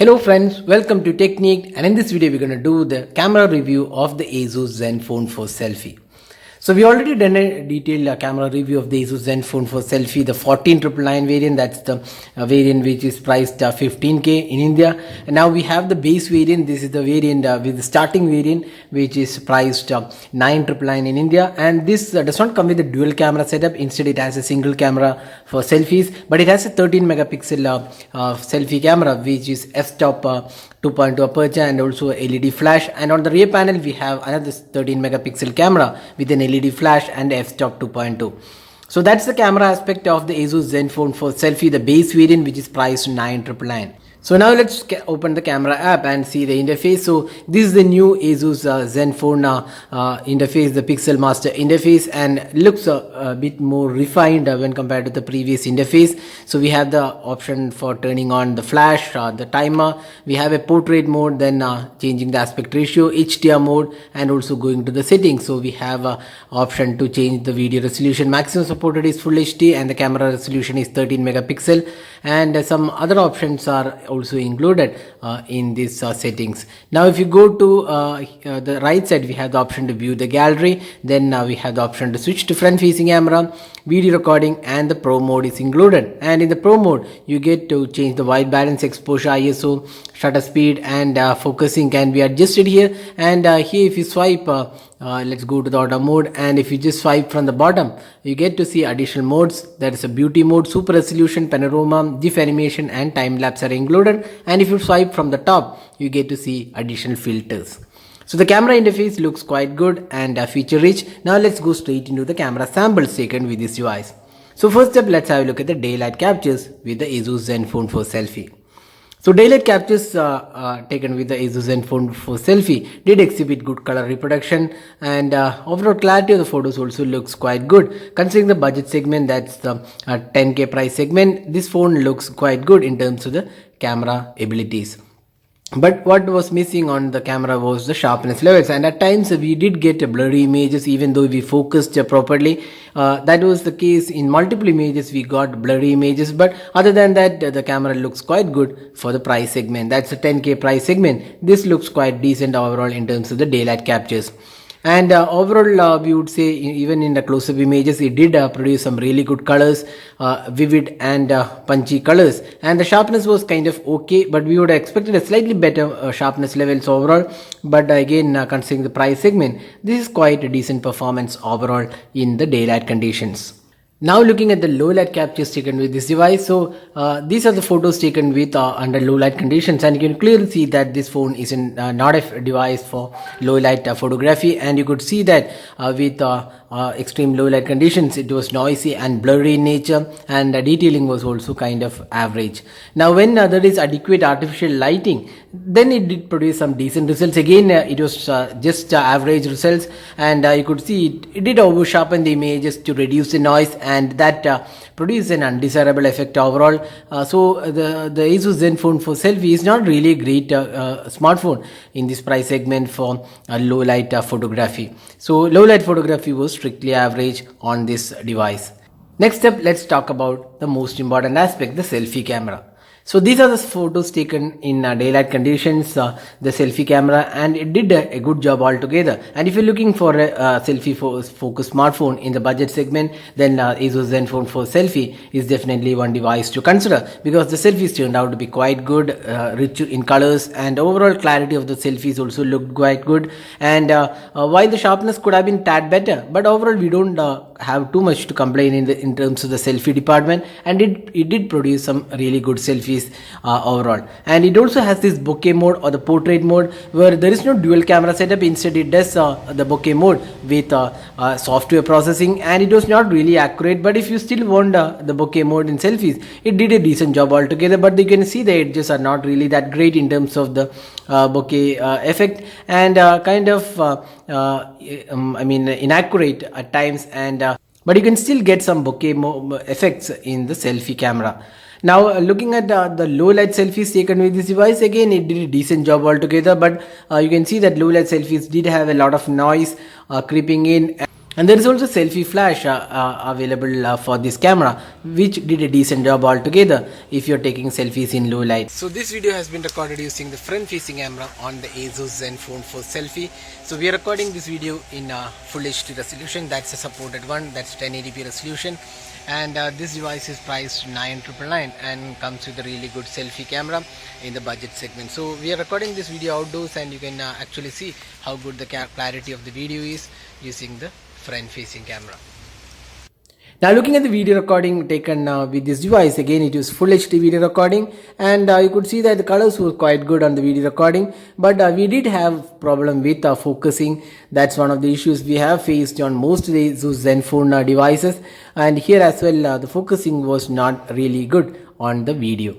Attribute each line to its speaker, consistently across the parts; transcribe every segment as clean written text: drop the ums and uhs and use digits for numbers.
Speaker 1: Hello friends, welcome to Technique, and in this video we're going to do the camera review of the ASUS Zenfone for Selfie. So we already done a detailed camera review of the ASUS Zenfone for Selfie, the 14999 variant. That's the variant which is priced 15k in India. And now we have the base variant. This is the variant with the starting variant which is priced 9999 in India. And this does not come with a dual camera setup. Instead it has a single camera for selfies, but it has a 13 megapixel selfie camera which is f-stop 2.2 aperture and also LED flash. And on the rear panel we have another 13 megapixel camera with an LED flash and f-stop 2.2. So that's the camera aspect of the ASUS Zenfone for Selfie, the base variant which is priced 9999. So now let's open the camera app and see the interface. So this is the new ASUS Zenfone interface, the Pixel Master interface, and looks a bit more refined when compared to the previous interface. So we have the option for turning on the flash, the timer. We have a portrait mode, then changing the aspect ratio, HDR mode, and also going to the settings. So we have a option to change the video resolution. Maximum supported is Full HD and the camera resolution is 13 megapixel, and some other options are also included in these settings. Now if you go to the right side, we have the option to view the gallery. Then we have the option to switch to front facing camera, video recording, and the pro mode is included. And in the pro mode you get to change the white balance, exposure, ISO, shutter speed, and focusing can be adjusted here. And here if you swipe, let's go to the auto mode, and if you just swipe from the bottom you get to see additional modes. There is a beauty mode, super resolution, panorama, GIF animation, and time lapse are included. And if you swipe from the top you get to see additional filters. So the camera interface looks quite good and feature rich. Now let's go straight into the camera samples taken with this device. So first up, let's have a look at the daylight captures with the ASUS Zenfone for Selfie. So daylight captures taken with the ASUS Zenfone for Selfie did exhibit good color reproduction, and overall clarity of the photos also looks quite good. Considering the budget segment, that's the 10k price segment, this phone looks quite good in terms of the camera abilities. But what was missing on the camera was the sharpness levels, and at times we did get blurry images even though we focused properly. That was the case in multiple images, we got blurry images, but other than that the camera looks quite good for the price segment. That's a 10k price segment. This looks quite decent overall in terms of the daylight captures. And overall we would say even in the close-up images it did produce some really good colors, vivid and punchy colors, and the sharpness was kind of okay, but we would have expected a slightly better sharpness levels overall. But again, considering the price segment, this is quite a decent performance overall in the daylight conditions. Now looking at the low light captures taken with this device. So these are the photos taken with under low light conditions, and you can clearly see that this phone is not a device for low light photography. And you could see that with extreme low light conditions it was noisy and blurry in nature, and the detailing was also kind of average. Now when there is adequate artificial lighting, then it did produce some decent results. Again it was just average results, and you could see it did over sharpen the images to reduce the noise, and that produced an undesirable effect overall. So the ASUS Zenfone for Selfie is not really a great smartphone in this price segment for low light photography. So low light photography was strictly average on this device. Next up, let's talk about the most important aspect, the selfie camera. So these are the photos taken in daylight conditions, the selfie camera, and it did a good job altogether. And if you're looking for a selfie focused smartphone in the budget segment, then ASUS Zenfone for Selfie is definitely one device to consider, because the selfies turned out to be quite good, rich in colors, and overall clarity of the selfies also looked quite good. And while the sharpness could have been tad better, but overall we don't have too much to complain in terms of the selfie department, and it did produce some really good selfies overall. And it also has this bokeh mode or the portrait mode, where there is no dual camera setup. Instead it does the bokeh mode with software processing, and it was not really accurate. But if you still want the bokeh mode in selfies, it did a decent job altogether. But you can see the edges are not really that great in terms of the bokeh effect, and kind of inaccurate at times, and but you can still get some bokeh effects in the selfie camera. Now looking at the low light selfies taken with this device, again it did a decent job altogether, but you can see that low light selfies did have a lot of noise creeping in. And there is also selfie flash available for this camera, which did a decent job altogether if you're taking selfies in low light. So this video has been recorded using the front facing camera on the ASUS Zenfone for Selfie. So we are recording this video in full HD resolution. That's a supported one. That's 1080p resolution. And this device is priced 9,999 and comes with a really good selfie camera in the budget segment. So we are recording this video outdoors, and you can actually see how good the clarity of the video is using the front facing camera. Now looking at the video recording taken with this device, again it is full HD video recording, and you could see that the colors were quite good on the video recording, but we did have problem with focusing. That's one of the issues we have faced on most of the ASUS Zenfone devices, and here as well the focusing was not really good on the video.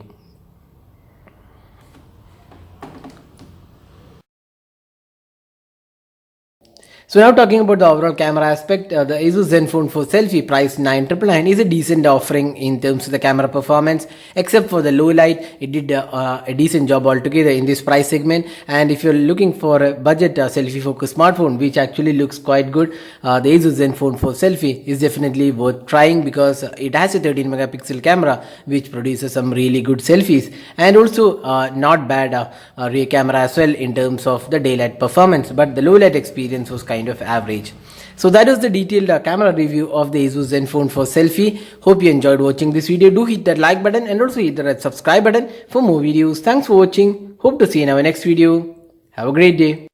Speaker 1: So now talking about the overall camera aspect, the ASUS Zenfone for Selfie priced 9,999 is a decent offering in terms of the camera performance. Except for the low light, it did a decent job altogether in this price segment. And if you're looking for a budget selfie focused smartphone, which actually looks quite good, the ASUS Zenfone for Selfie is definitely worth trying, because it has a 13 megapixel camera which produces some really good selfies, and also not bad rear camera as well in terms of the daylight performance, but the low light experience was kind of average. So that is the detailed camera review of the ASUS Zenfone for Selfie. Hope you enjoyed watching this video. Do hit that like button and also hit the red subscribe button for more videos. Thanks for watching. Hope to see you in our next video. Have a great day.